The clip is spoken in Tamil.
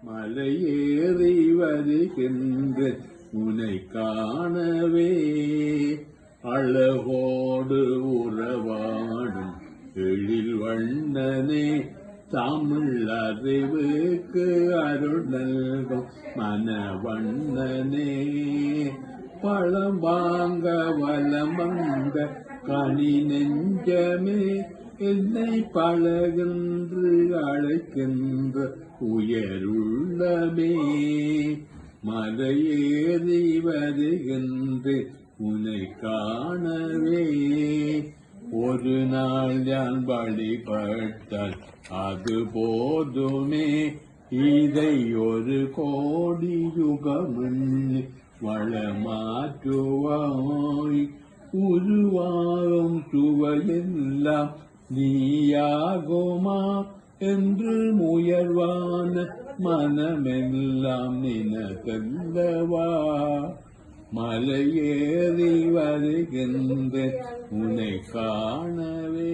மலையேறி வருகின்ற உனை காணவே அழகோடு உறவாடும் எழில் வண்ணனே தமிழ் அறிவுக்கு அருள் நல்கும் மனவண்ணனே பழம் வாங்க வலம் வந்த கனி நெஞ்சமே என்னை பழகென்று அழைக்கின்ற உயருள்ளமே மலையேறி வருகின்ற உனை காணவே ஒரு நாள் யான் வழிபட்டால் அது போதுமே இதை ஒரு கோடி யுகமெண்ணி வளமாற்றுவாய் உருவாகும் சுவையெல்லாம் நீயாகுமா என்று முயல்வான மனமெல்லாம் நினதல்லவா மலையேறி வருகின்ற உனை காணவே